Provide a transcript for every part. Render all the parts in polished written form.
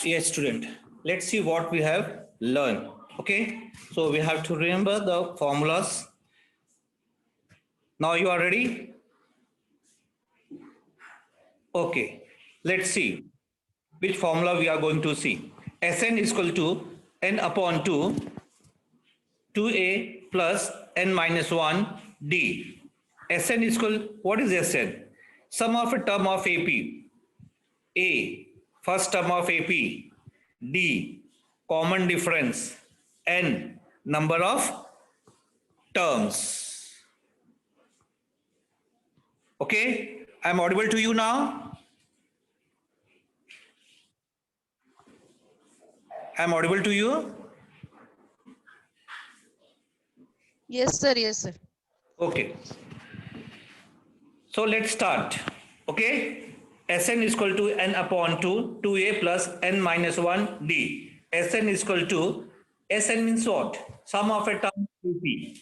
Yes, student. Let's see what we have learned. Okay. So we have to remember the formulas. Now you are ready? Okay. Let's see which formula we are going to see. Sn is equal to n upon 2, 2a plus n minus 1 d. Sn is equal, what is Sn? Sum of a term of AP. A, first term of AP. D, common difference. N, number of terms. Okay, I am audible to you now? I am audible to you? Yes, sir. Yes, sir. Okay. So let's start. Okay. Sn is equal to n upon 2, 2a plus n minus 1 d. Sn is equal to, Sn means what? Sum of a term AP.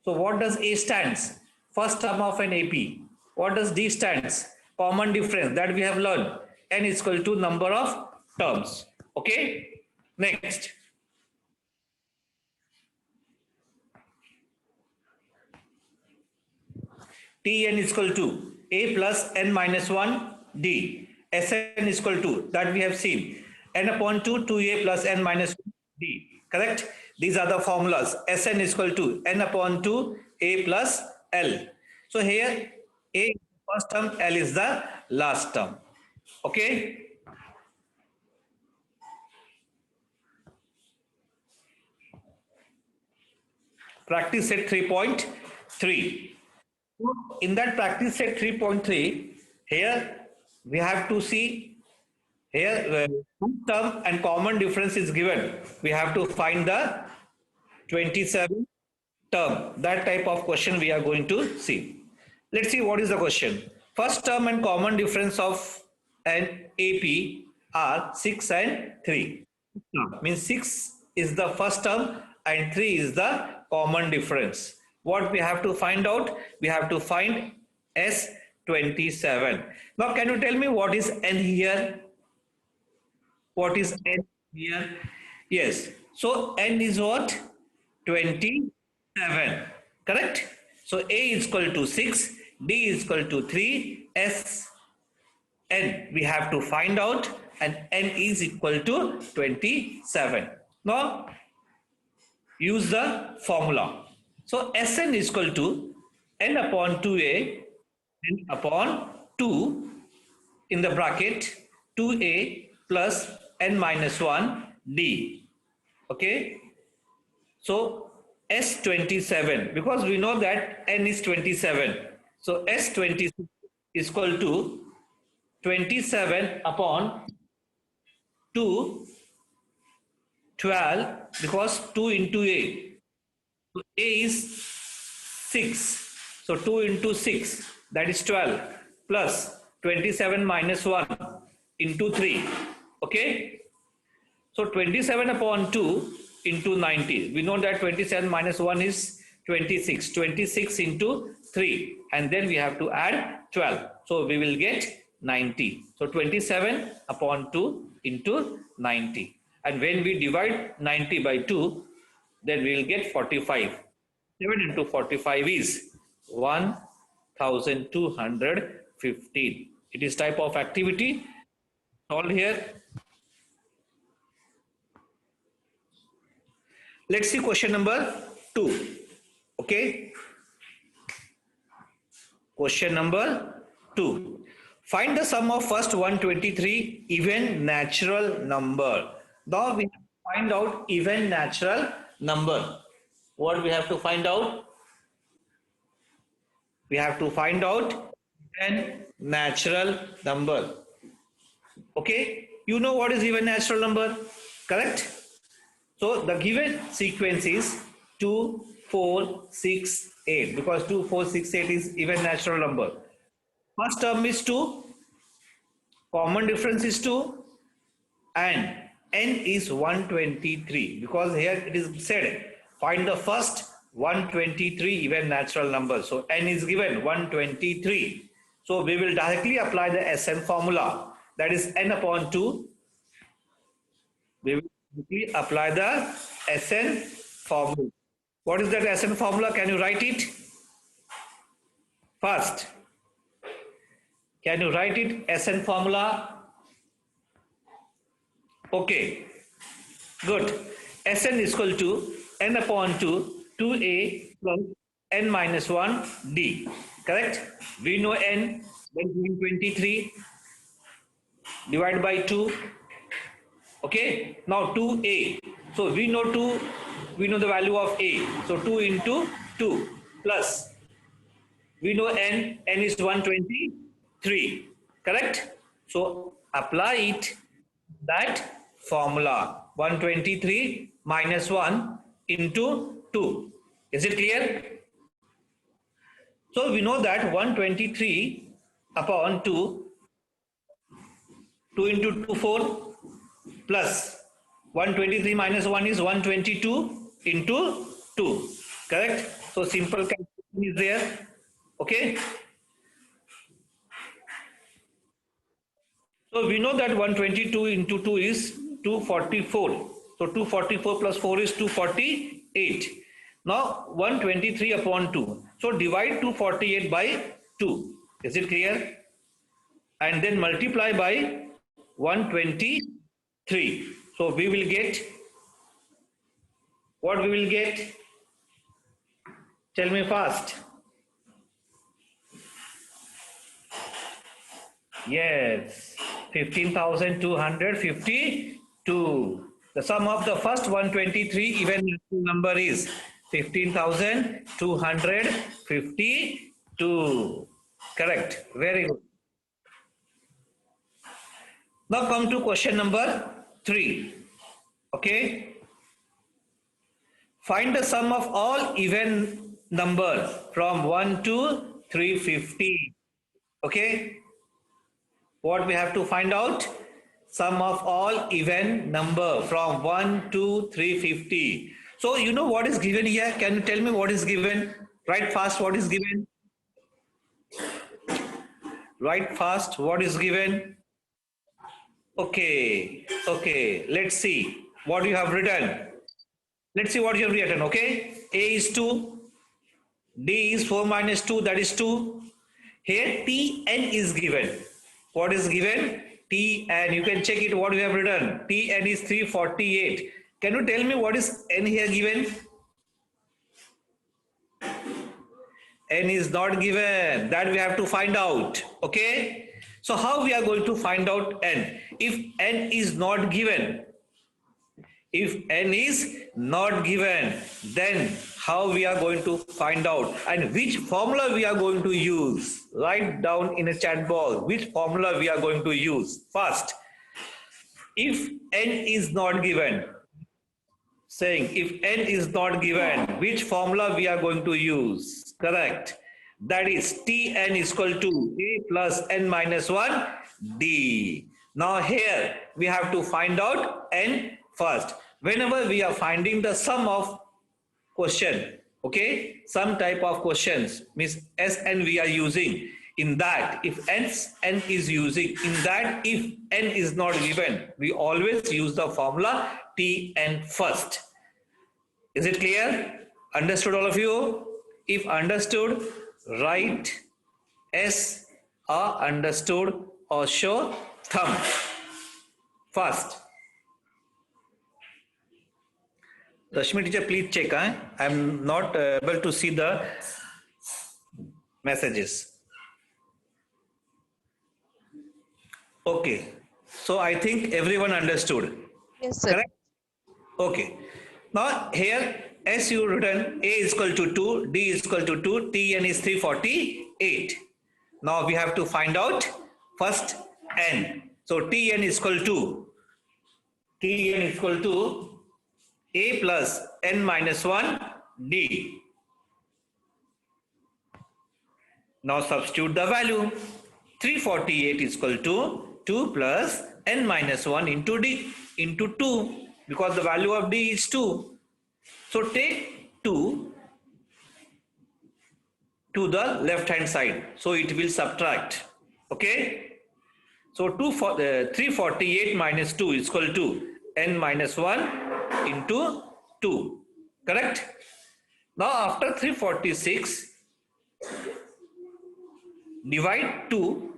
So what does A stands? First term of an AP. What does D stands? Common difference that we have learned. N is equal to number of terms. Okay. Next. Tn is equal to a plus n minus 1 d. Sn is equal to, that we have seen, n upon 2, 2a plus n minus 1 d. Correct? These are the formulas. Sn is equal to n upon 2, a plus l. So here a is the first term, l is the last term. Okay? Practice set 3.3. In that practice set 3.3, here we have to see, here two term and common difference is given. We have to find the 27 term. That type of question we are going to see. Let's see what is the question. First term and common difference of an AP are 6 and 3. Means 6 is the first term and 3 is the common difference. What we have to find out? We have to find S27. Now can you tell me what is N here? What is N here? Yes. So N is what? 27. Correct? So A is equal to 6, D is equal to 3, S N we have to find out, and N is equal to 27. Now use the formula. So Sn is equal to n upon 2a, n upon 2 in the bracket 2a plus n minus 1 d. Okay. So S27, because we know that n is 27. So S26 is equal to 27 upon 2, 12, because 2 into a. So a is 6. So 2 into 6, that is 12, plus 27 minus 1 into 3. Okay. So 27 upon 2 into 90. We know that 27 minus 1 is 26. 26 into 3. And then we have to add 12. So we will get 90. So 27 upon 2 into 90. And when we divide 90 by 2, then we will get 45. 7 into 45 is 1215. It is type of activity solved here. Let's see question number 2. Okay. Question number 2. Find the sum of first 123 even natural number. Now we find out even natural number. What we have to find out? We have to find out even natural number. Okay, you know what is even natural number, correct? So the given sequence is 2, 4, 6, 8 because 2, 4, 6, 8 is even natural number. First term is 2, common difference is 2 and n is 123 because here it is said find the first 123 even natural number. So n is given 123. So we will directly apply the Sn formula, that is n upon 2. We will directly apply the Sn formula. What is that Sn formula? Can you write it? First, can you write it Sn formula? Okay, good. Sn is equal to n upon 2, 2a plus n minus 1 d. Correct? We know n, then 23 divided by 2. Okay, now 2a. So we know 2, we know the value of a. So 2 into 2 plus, we know n is 123. Correct? So apply it, that formula 123 minus 1 into 2. Is it clear? So we know that 123 upon 2, 2 into 2, 4 plus 123 minus 1 is 122 into 2. Correct? So simple calculation is there. Okay. So we know that 122 into 2 is 244. So 244 plus 4 is 248. Now 123 upon 2. So divide 248 by 2. Is it clear? And then multiply by 123. So we will get, what we will get? Tell me fast. Yes, 15,252. The sum of the first 123 even natural number is 15,252. Correct. Very good. Now come to question number 3. Okay. Find the sum of all even numbers from 1 to 350. Okay. What we have to find out? Sum of all even number from 1 to 350. So you know what is given here? Can you tell me what is given? Write fast what is given. Write fast what is given. Okay, okay, let's see what you have written. Let's see what you have written, okay? A is 2, D is 4 minus 2, that is 2. Here Tn is given. What is given? Tn, you can check it what you have written. Tn is 348. Can you tell me what is n here given? N is not given. That we have to find out. Okay. So how we are going to find out n? If n is not given, then how we are going to find out and which formula we are going to use? Write down in a chat box which formula we are going to use. First, if n is not given, saying if n is not given, which formula we are going to use? Correct. That is Tn is equal to a plus n minus 1 d. Now here we have to find out n first. Whenever we are finding the sum of question, okay, some type of questions means Sn we are using. In that, if n is using, in that if n is not given, we always use the formula Tn first. Is it clear? Understood all of you? If understood, write S or understood or show thumb first. Rashmi teacher, please check. I am not able to see the messages. Okay. So I think everyone understood. Yes, sir. Correct? Okay. Now here S you written A is equal to 2, D is equal to 2, Tn is 348. Now we have to find out first N. So Tn is equal to A plus N minus 1 D. Now substitute the value. 348 is equal to 2 plus N minus 1 into D into 2 because the value of D is 2. So take 2 to the left hand side. So it will subtract. Okay. So 348 minus 2 is equal to N minus 1 into 2. Correct? Now after 346, divide 2.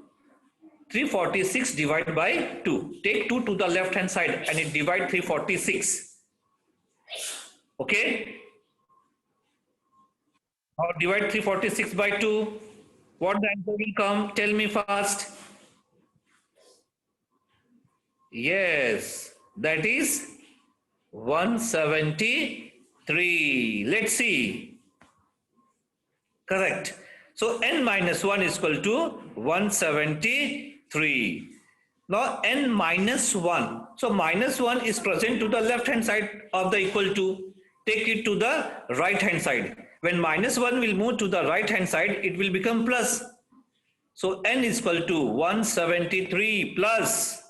346 divided by 2. Take 2 to the left hand side and it divide 346. Okay. Now divide 346 by 2. What the answer will come? Tell me fast. Yes, that is 173. Let's see. Correct. So N minus 1 is equal to 173. Now N minus 1. So minus 1 is present to the left hand side of the equal to. Take it to the right hand side. When minus 1 will move to the right hand side, it will become plus. So N is equal to 173 plus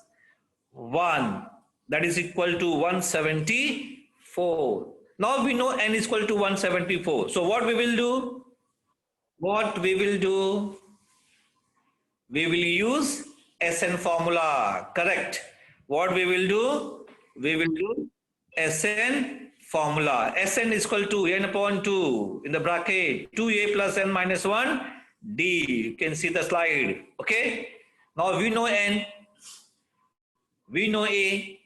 1. That is equal to 174. Now we know N is equal to 174. So what we will do? What we will do? We will use SN formula. Correct. What we will do? We will do SN formula. Sn is equal to n upon 2 in the bracket 2a plus n minus 1 d. You can see the slide. Okay. Now we know n, we know a,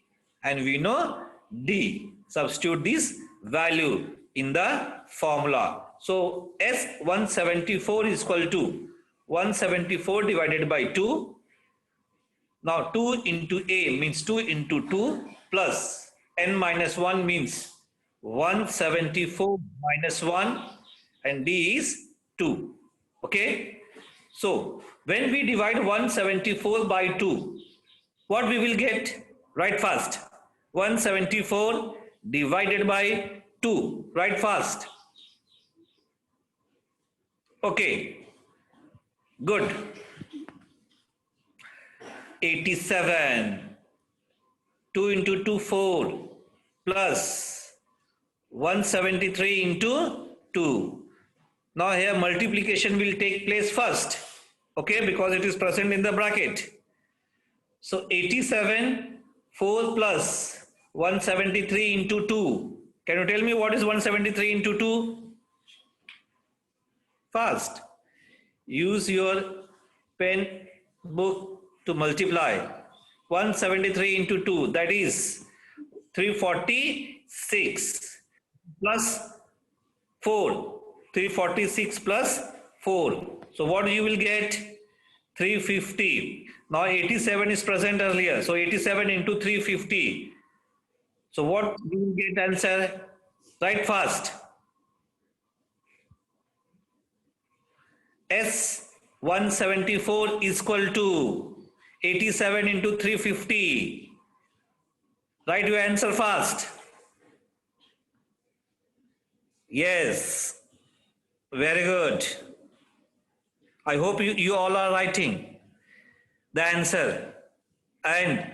and we know d. Substitute this value in the formula. So S174 is equal to 174 divided by 2. Now 2 into a means 2 into 2 plus n minus 1 means 174 minus 1 and d is 2. Okay. So when we divide 174 by 2, what we will get? Write fast. 174 divided by 2. Write fast. Okay. Good. 87. 2 into 2, 4 plus 173 into 2. Now here multiplication will take place first. Okay, because it is present in the bracket. So 87, 4 plus 173 into 2. Can you tell me what is 173 into 2? Fast. Use your pen book to multiply. 173 into 2, that is 346 plus 4. 346 plus 4. So what you will get? 350. Now 87 is present earlier. So 87 into 350. So what you will get answer? Write fast. S174 is equal to 87 into 350. Write your answer fast. Yes. Very good. I hope you all are writing the answer. And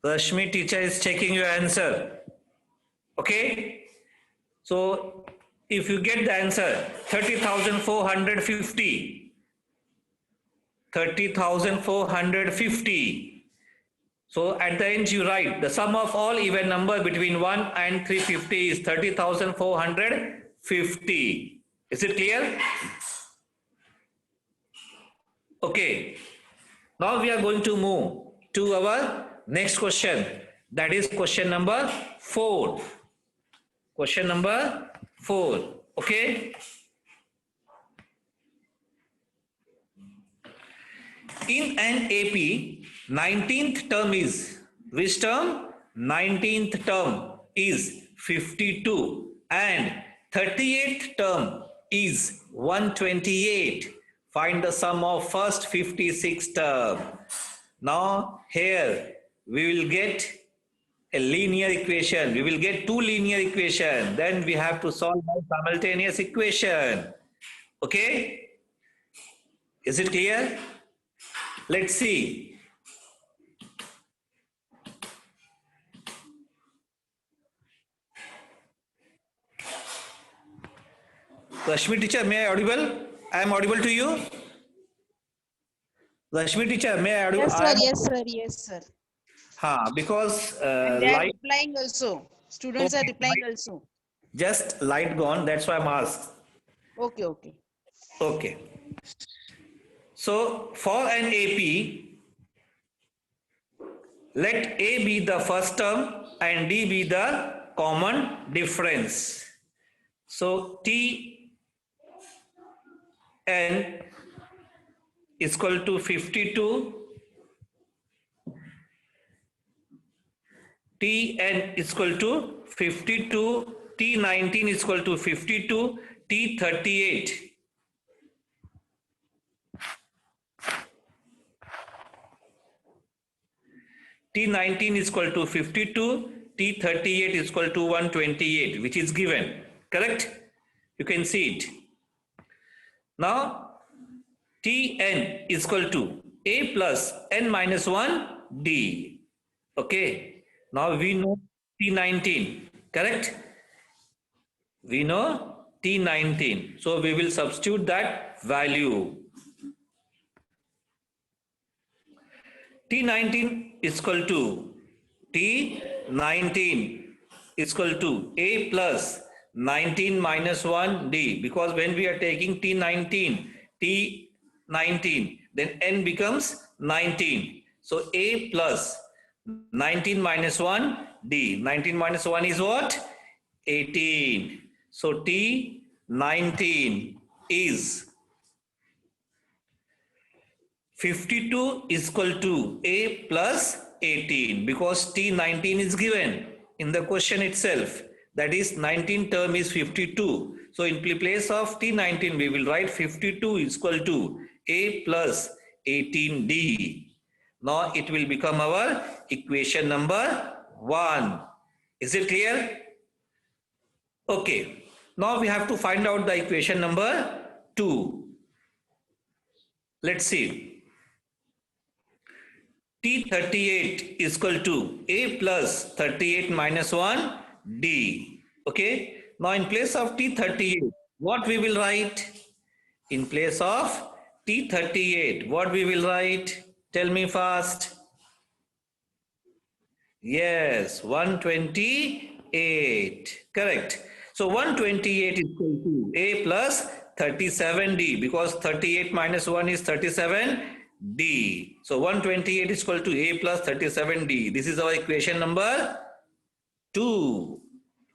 Rashmi teacher is checking your answer. Okay. So if you get the answer 30,450. 30,450. So at the end you write the sum of all even number between 1 and 350 is 30,450. Is it clear? Okay. Now we are going to move to our next question. That is question number 4. Question number 4. Okay. In an AP, 19th term is, which term? 19th term is 52 and 38th term is 128. Find the sum of first 56 term. Now here we will get a linear equation. We will get two linear equation. Then we have to solve by simultaneous equation. Okay? Is it clear? Let's see. Rashmi teacher, may I audible? I am audible to you? Rashmi teacher, may I audible? Yes, sir. Yes, sir. Yes, sir. Because And they are light, replying also. Students are replying also. just light gone, that's why I'm asked. Okay, okay. Okay. So for an AP, let A be the first term and D be the common difference. So T n is equal to 52. Tn is equal to 52. T19 is equal to 52. T38. T19 is equal to 52, T38 is equal to 128, which is given, correct? You can see it. Now, Tn is equal to A plus n minus 1 D. Okay, now we know T19, correct? We know T19, so we will substitute that value. T19 is equal to T19 is equal to A plus 19 minus 1 D, because when we are taking T19, then N becomes 19. So A plus 19 minus 1 D. 19 minus 1 is what? 18. So T19 is 52 is equal to A plus 18, because T19 is given in the question itself. That is 19 term is 52. So in place of T19 we will write 52 is equal to A plus 18D. Now it will become our equation number 1. Is it clear? Okay. Now we have to find out the equation number 2. Let's see. T38 is equal to A plus 38 minus 1 D. Okay. Now in place of T38, what we will write? In place of T38, what we will write? Tell me fast. Yes, 128. Correct. So 128 is equal to A plus 37D, because 38 minus 1 is 37D. So 128 is equal to A plus 37D. This is our equation number 2.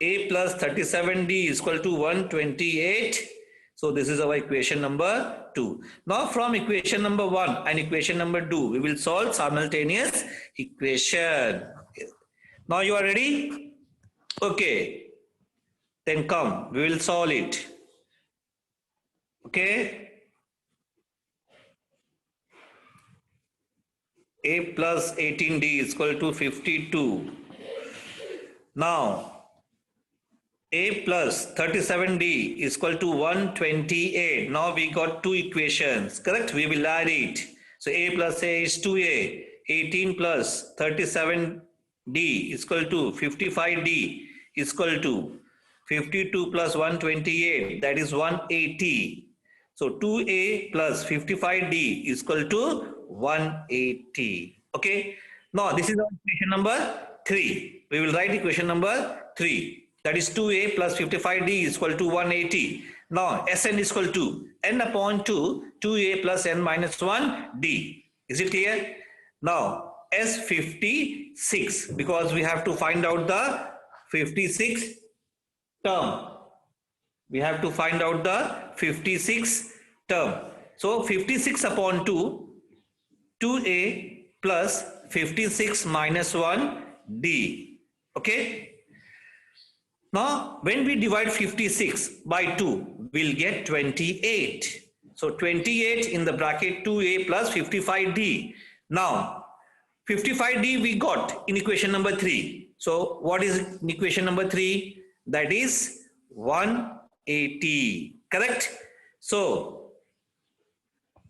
A plus 37D is equal to 128. So this is our equation number 2. Now from equation number 1 and equation number 2, we will solve simultaneous equation. Now you are ready? Okay. Then come, we will solve it. Okay. A plus 18D is equal to 52. Now, A plus 37D is equal to 128. Now we got two equations, correct? We will add it. So A plus A is 2A. 18 plus 37D is equal to 55D is equal to 52 plus 128, that is 180. So 2A plus 55D is equal to 180. Okay. Now this is our equation number 3. We will write equation number 3. That is 2A plus 55D is equal to 180. Now Sn is equal to n upon 2, 2A plus n minus 1 D. Is it clear? Now S56, because we have to find out the 56 term. We have to find out the 56 term. So 56 upon 2, 2A plus 56 minus 1 D. Okay. Now, when we divide 56 by 2, we'll get 28. So 28 in the bracket 2a plus 55d. Now, 55d we got in equation number 3. So what is in equation number 3? That is 180. Correct? So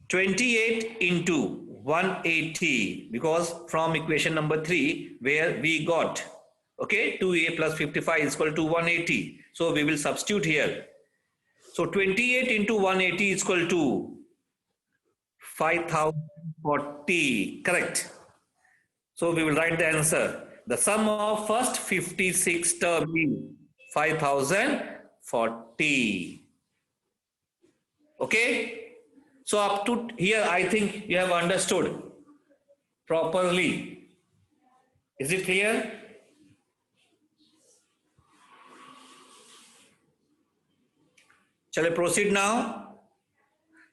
28 into 180, because from equation number 3 where we got, okay, 2a plus 55 is equal to 180. So we will substitute here. So 28 into 180 is equal to 5040. Correct. So we will write the answer. The sum of first 56 term is 5040. Okay. So up to here, I think you have understood properly. Is it clear? Shall I proceed now?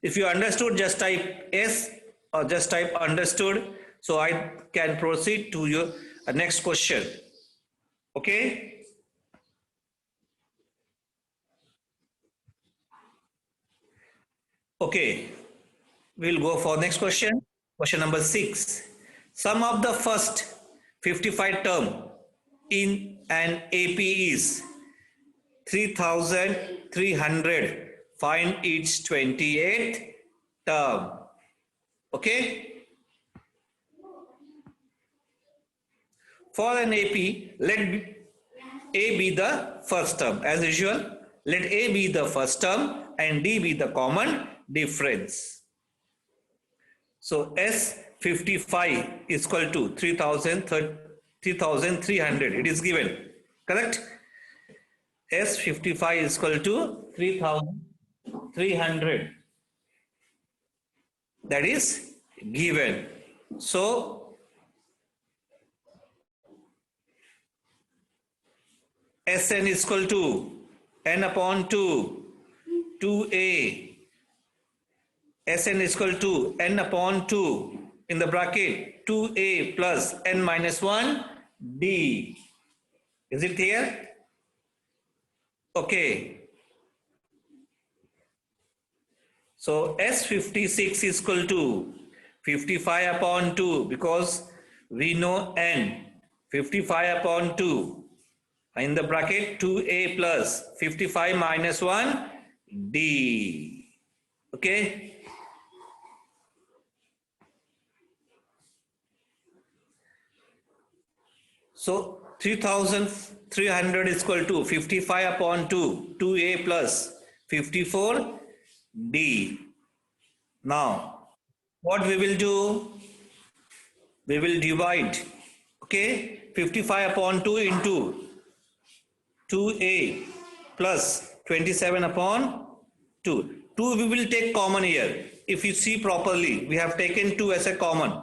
If you understood, just type S or just type understood, so I can proceed to your next question. Okay? Okay, we'll go for next question. Question number 6. Sum of the first 55 term in an AP is 3300. Find its 28th term. Okay? For an AP, let A be the first term. As usual, let A be the first term and D be the common difference. So S55 is equal to 3300. It is given. Correct? S55 is equal to 3300. That is given. So Sn is equal to n upon 2, 2a. Sn is equal to n upon 2 in the bracket 2a plus n minus 1 d. Is it clear? Okay. So S56 is equal to 55 upon 2, because we know n. 55 upon 2 in the bracket 2a plus 55 minus 1 d. Okay. So 3300 is equal to 55 upon 2, 2a plus 54 d. Now, what we will do? We will divide, okay, 55 upon 2 into 2a plus 27 upon 2. 2 we will take common here. If you see properly, we have taken 2 as a common.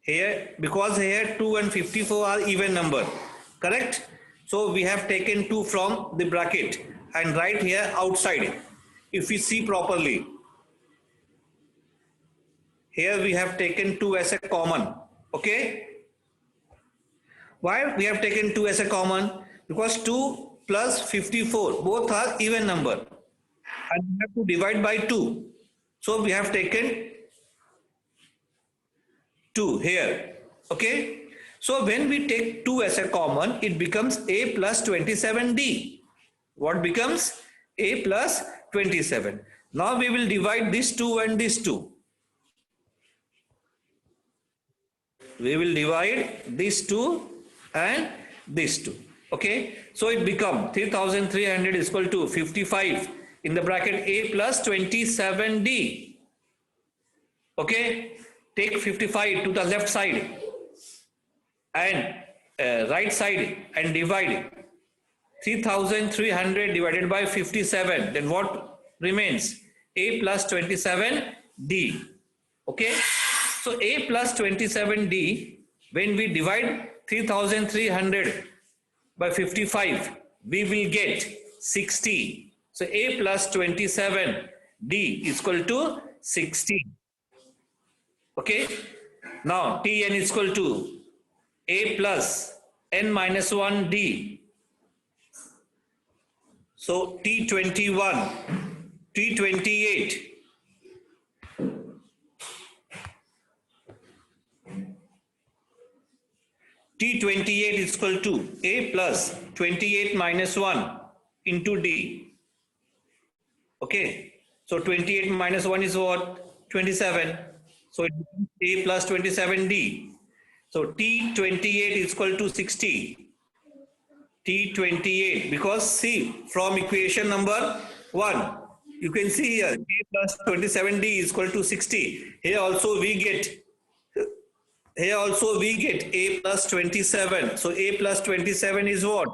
Here, because here 2 and 54 are even number, correct? So we have taken 2 from the bracket and right here outside. If we see properly, here we have taken 2 as a common. Okay? Why we have taken 2 as a common? Because 2 plus 54 both are even number and we have to divide by 2. So we have taken 2 here. Okay? So when we take 2 as a common, it becomes a plus 27d. What becomes? A plus 27. Now we will divide this 2 and this 2. We will divide this 2 and this 2. Okay? So it becomes 3300 is equal to 55 in the bracket a plus 27d. Okay? Take 55 to the left side and right side and divide 3300 divided by 57. Then what remains? A plus 27d. Okay? So a plus 27d, when we divide 3300 by 55, we will get 60. So a plus 27d is equal to 60. Okay? Now Tn is equal to a plus n minus 1d So T21, T28. T28 is equal to A plus 28 minus 1 into D. Okay. So 28 minus 1 is what? 27. So it becomes A plus 27D. So T28 is equal to 60. T28, because see, from equation number 1, you can see here A plus 27D is equal to 60. Here also we get A plus 27. So A plus 27 is what?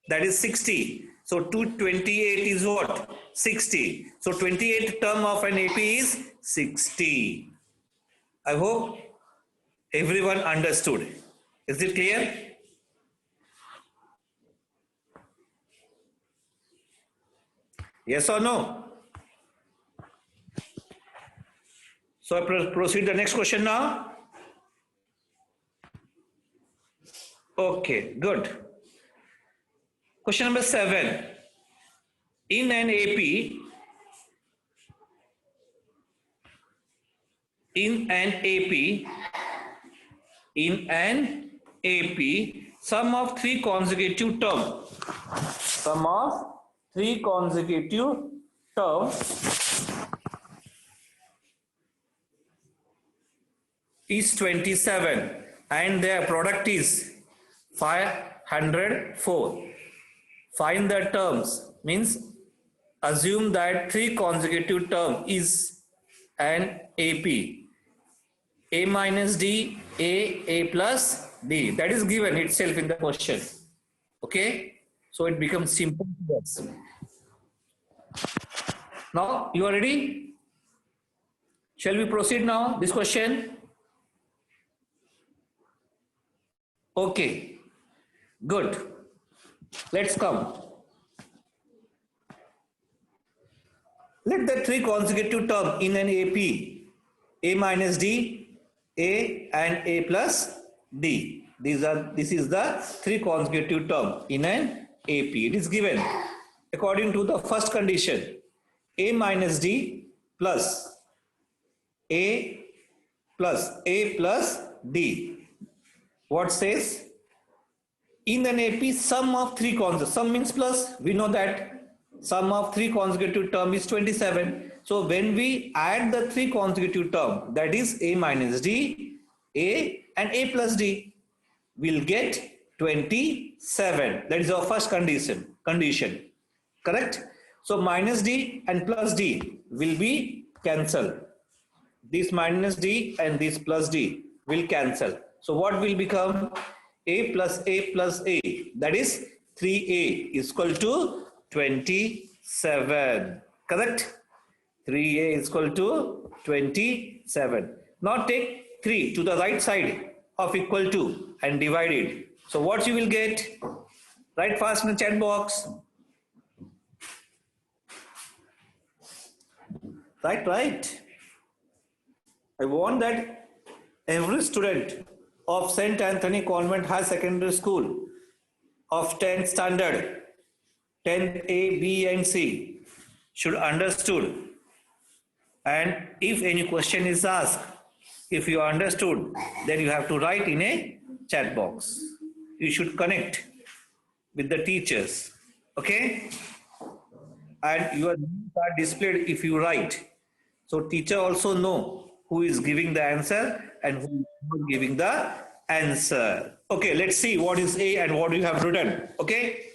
That is 60. So 228 is what? 60. So 28th term of an AP is 60. I hope everyone understood. Is it clear? Yes or no? So I proceed the next question now. Okay, good. Question number 7. In an AP, sum of three consecutive terms is 27 and their product is 504. Find the terms, means assume that three consecutive term is an AP. A minus D, A plus D. That is given itself in the question. Okay? So it becomes simple to us. Now, you are ready? Shall we proceed now, this question? Okay, good. Let's come. Let the three consecutive term in an AP, A minus D, A and A plus D. This is the three consecutive term in an AP. It is given according to the first condition, A minus D plus A plus D. What says? In an AP, sum of three consecutive, sum means plus, we know that sum of three consecutive term is 27. So when we add the three consecutive term, that is A minus D, A and A plus D, we'll get 27. That is our first condition. Correct? So minus D and plus D will be cancelled. This minus D and this plus D will cancel. So what will become? A plus A plus A, that is 3A is equal to 27. Correct? 3A is equal to 27. Now take 3 to the right side of equal to and divide it. So what you will get? Write fast in the chat box. Right. I want that every student of St. Anthony Convent High Secondary School of 10th standard, 10th A, B and C should understood. And if any question is asked, if you understood, then you have to write in a chat box. You should connect with the teachers. Okay? And your names are displayed if you write. So teacher also know who is giving the answer and who is not giving the answer. Okay, let's see what is A and what you have written. Okay,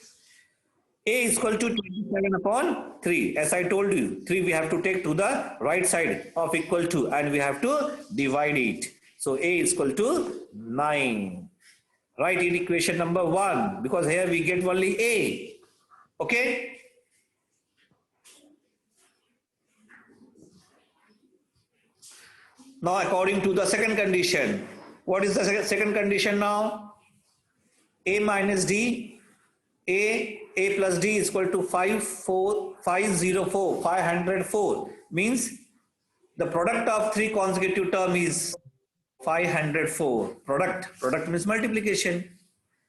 A is equal to 27 upon 3. As I told you, 3 we have to take to the right side of equal to and we have to divide it. So A is equal to 9. Write in equation number 1 because here we get only A. Okay. Now according to the second condition, what is the second condition now? A minus D, A plus D is equal to 504 means the product of three consecutive term is 504. Product means multiplication.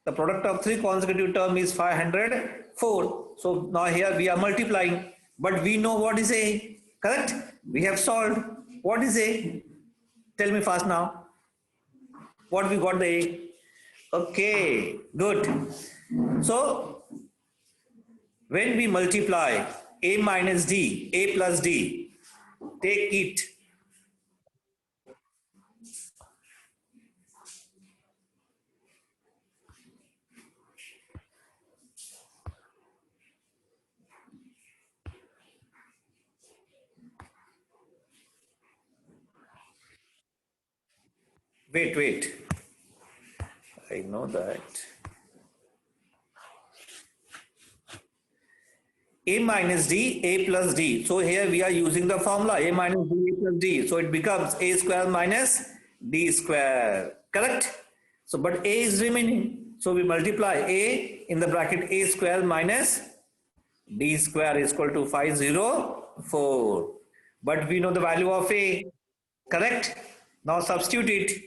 The product of three consecutive terms is 504. So now here we are multiplying, but we know what is A, correct? We have solved. What is A? Tell me fast now. What we got the A? Okay, good. So when we multiply A minus D, A plus D, take it. Wait. I know that. A minus D, A plus D. So here we are using the formula A minus D, A plus D. So it becomes A square minus D square. Correct? So but A is remaining. So we multiply A in the bracket A square minus D square is equal to 504. But we know the value of A. Correct? Now substitute it.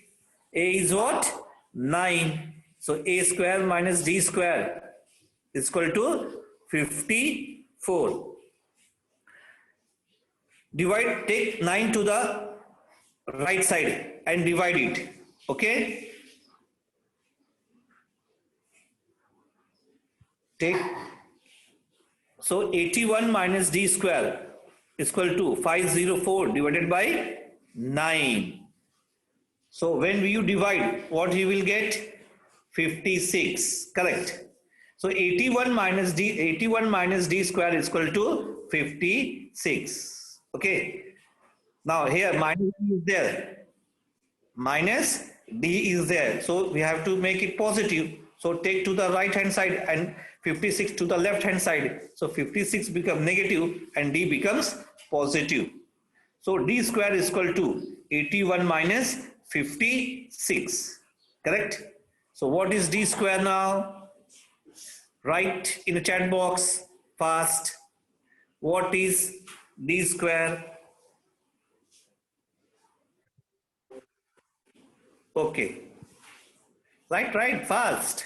A is what? 9. So A square minus D square is equal to 54. Divide, take 9 to the right side and divide it. Okay? Take, so 81 minus D square is equal to 504 divided by 9. So when you divide, what you will get? 56, correct? So 81 minus D square is equal to 56. Okay. Now here minus D is there. Minus D is there. So we have to make it positive. So take to the right hand side and 56 to the left hand side. So 56 becomes negative and D becomes positive. So D square is equal to 81 minus 56. Correct? So what is D square now? Write in the chat box fast. What is D square? Okay. Right, fast.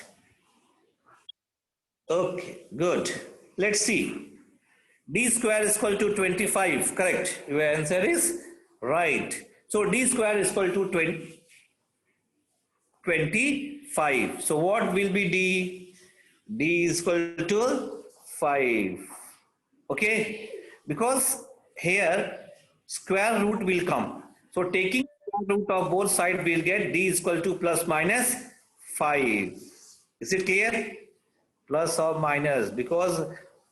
Okay, good. Let's see. D square is equal to 25, correct? Your answer is right. So D square is equal to 25. So what will be D? D is equal to 5. Okay? Because here square root will come. So taking square root of both sides, we'll get D is equal to plus minus 5. Is it clear? Plus or minus, because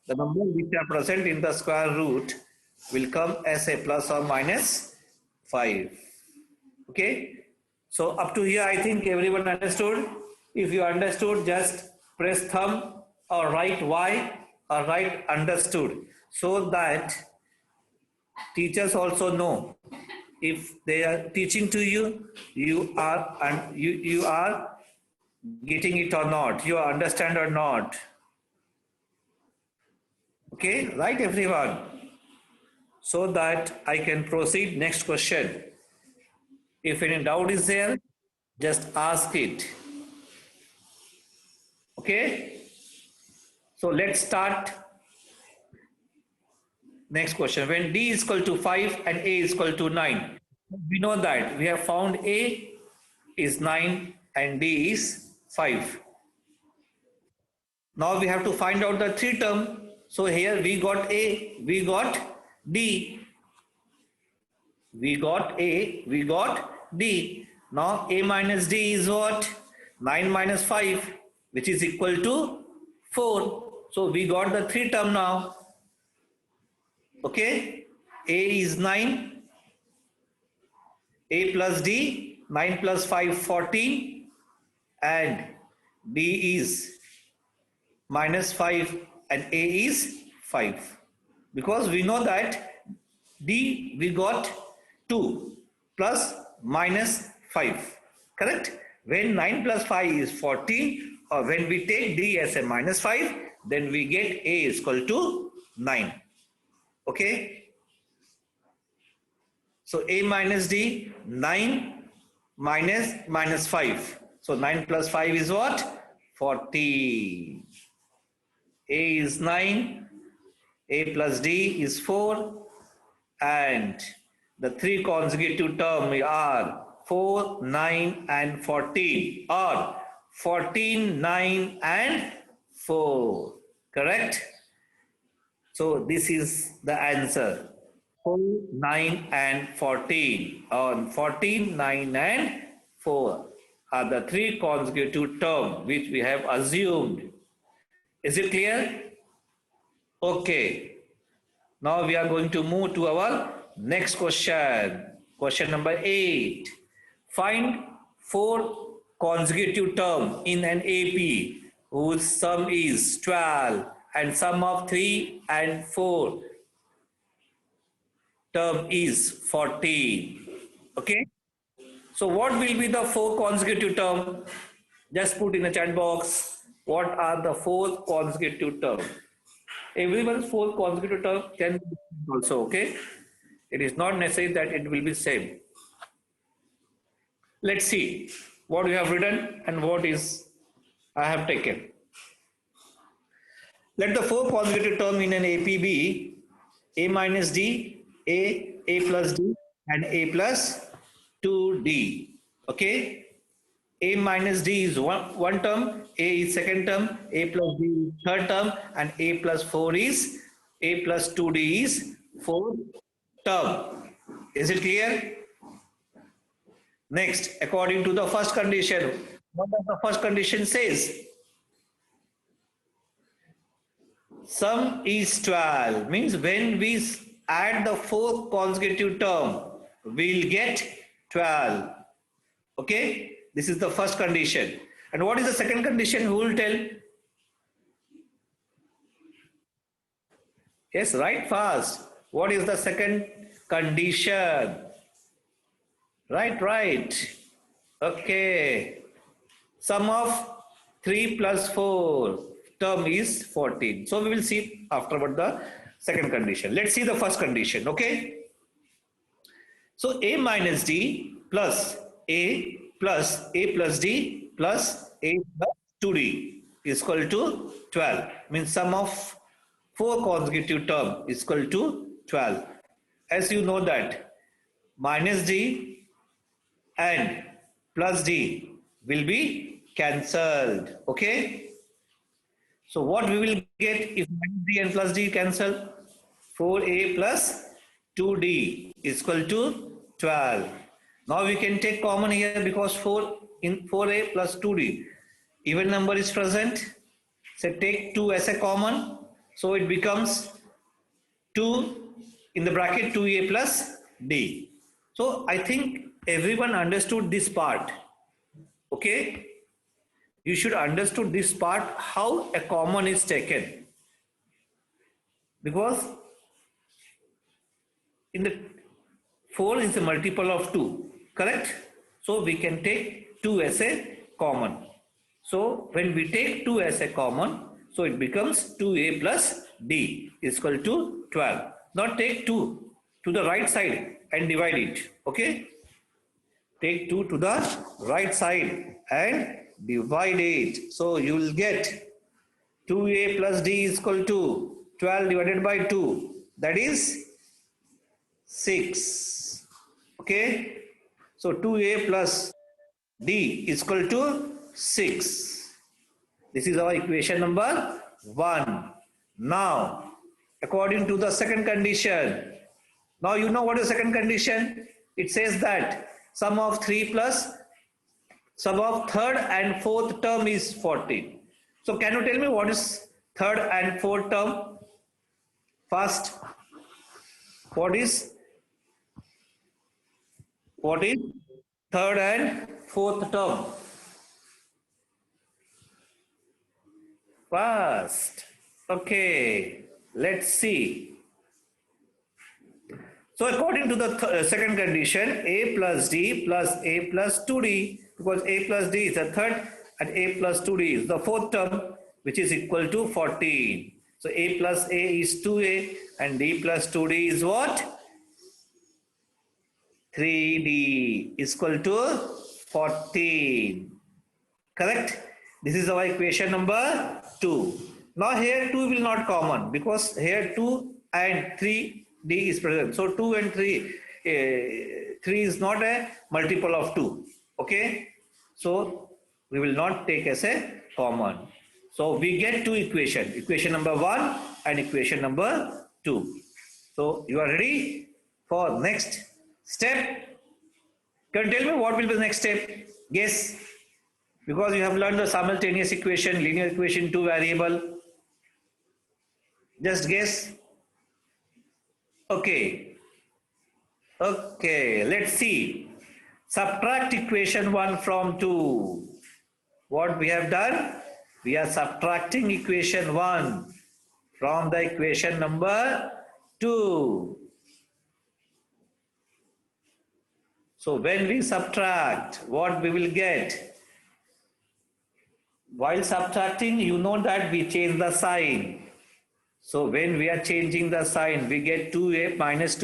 the numbers which are present in the square root will come as a plus or minus 5. Okay? So up to here, I think everyone understood. If you understood, just press thumb or write Y or write understood, so that teachers also know if they are teaching to you, you are getting it or not, you understand or not. Okay, right everyone, so that I can proceed next question. If any doubt is there, just ask it. Okay, so let's start next question. When D is equal to 5 and A is equal to 9, we know that we have found A is 9 and D is 5. Now we have to find out the three term. So here we got A, we got D. We got A, we got D. Now A minus D is what? 9 minus 5, which is equal to 4. So we got the three term now. Okay, A is 9, A plus D, 9 plus 5, 14, and D is minus 5 and A is 5. Because we know that D we got 2 plus minus 5, correct? When 9 plus 5 is 14, or when we take D as a minus 5, then we get A is equal to 9. Okay? So A minus D, 9 minus 5. So 9 plus 5 is what? 14. A is 9, A plus D is 4, and the three consecutive terms are 4, 9 and 14, or 14, 9 and 4. Correct? So this is the answer. 4, 9 and 14, or 14, 9 and 4 are the three consecutive terms which we have assumed. Is it clear? Okay. Now we are going to move to our next question. Question number 8. Find four consecutive terms in an AP whose sum is 12 and sum of 3 and 4 term is 14. Okay. So what will be the four consecutive term? Just put in the chat box. What are the four consecutive terms? Everyone's four consecutive term can be also, okay? It is not necessary that it will be same. Let's see what you have written and what is I have taken. Let the four consecutive term in an AP be A minus D, A plus D, and A plus 2D. Okay? A minus D is one term, A is second term, A plus D is third term, and A plus 4 is A plus 2D is fourth term. Is it clear? Next, according to the first condition, what does the first condition says? Sum is 12, means when we add the fourth consecutive term, we'll get 12. Okay, this is the first condition. And what is the second condition? Who will tell? Yes, right fast. What is the second condition? Right. Okay. Sum of 3 plus 4 term is 14. So we will see afterward the second condition. Let's see the first condition. Okay. So A minus D plus A plus A plus D plus A plus 2D is equal to 12. Means sum of four consecutive term is equal to 12. As you know that minus D and plus D will be cancelled. Okay. So what we will get if minus D and plus D cancel? 4A plus 2D is equal to 12. Now we can take common here because 4 in 4A plus 2D. Even number is present. So take 2 as a common. So it becomes 2 in the bracket 2A plus D. So I think everyone understood this part. Okay. You should understood this part how a common is taken. Because in the 4 is a multiple of 2, correct? So we can take 2 as a common. So when we take 2 as a common, so it becomes 2A plus D is equal to 12. Now take 2 to the right side and divide it. Okay? Take 2 to the right side and divide it. So you will get 2A plus D is equal to 12 divided by 2. That is 6. Okay. So 2A plus D is equal to 6. This is our equation number 1. Now, according to the second condition, now you know what is the second condition? It says that sum of 3 plus sum of third and fourth term is 14. So can you tell me what is third and fourth term? First, what is third and fourth term? First. Okay, let's see. So according to the second condition, A plus D plus A plus 2D, because A plus D is the third and A plus 2D is the fourth term, which is equal to 14. So A plus A is 2A and D plus 2D is what? 3D is equal to 14. Correct? This is our equation number 2. Now here 2 will not common because here 2 and 3 d is present. So 2 and 3, 3 is not a multiple of 2. Okay. So we will not take as a common. So we get two equation. Equation number 1 and equation number 2. So you are ready for next step? Can you tell me what will be the next step? Guess. Because you have learned the simultaneous equation, linear equation, two variable. Just guess. Okay. Okay, let's see. Subtract equation 1 from 2. What we have done? We are subtracting equation 1 from the equation number 2. So when we subtract, what we will get? While subtracting, you know that we change the sign. So when we are changing the sign, we get 2a minus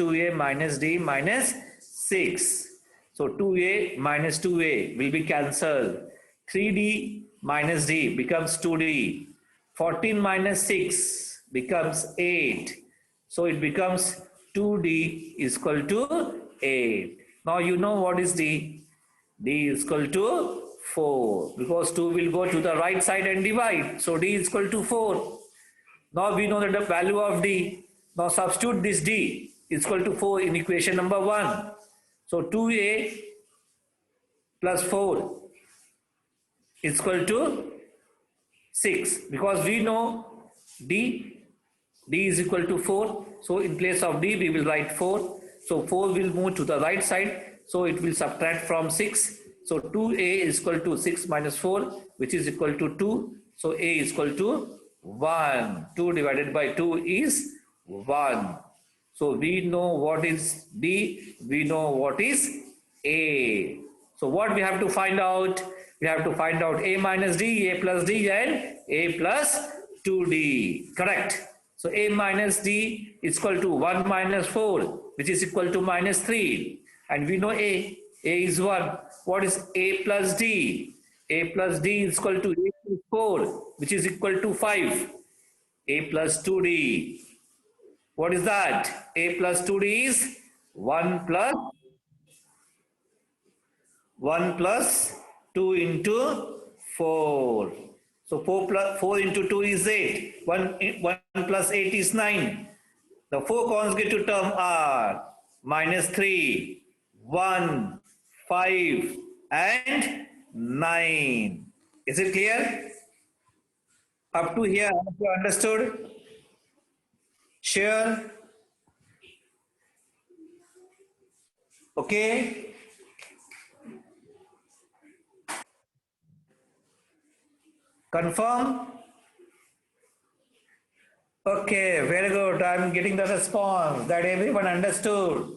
d minus 6. So 2a minus 2a will be cancelled. 3d minus d becomes 2d. 14 minus 6 becomes 8. So it becomes 2d is equal to 8. Now you know what is d? D is equal to 4 because 2 will go to the right side and divide. So d is equal to 4. Now we know that the value of d. Now substitute this d is equal to 4 in equation number 1. So 2a plus 4 is equal to 6 because we know d is equal to 4. So in place of d we will write 4. So 4 will move to the right side. So it will subtract from 6. So 2a is equal to 6 minus 4 which is equal to 2. So a is equal to 1. 2 divided by 2 is 1. So we know what is d, we know what is a. So what we have to find out? We have to find out a minus d, a plus d and a plus 2d. Correct. So a minus d is equal to 1 minus 4 which is equal to minus 3. And we know a is 1. What is a plus d? A plus d is equal to a plus 4 which is equal to 5. A plus 2d. What is that? A plus 2d is 1 plus 2 into 4. So 4 into 2 is 8. 1 plus 8 is 9. The four consecutive terms are minus 3, 1, 5 and 9. Is it clear? Up to here, have you understood? Sure? Okay? Confirm? Okay, very good. I'm getting the response that everyone understood.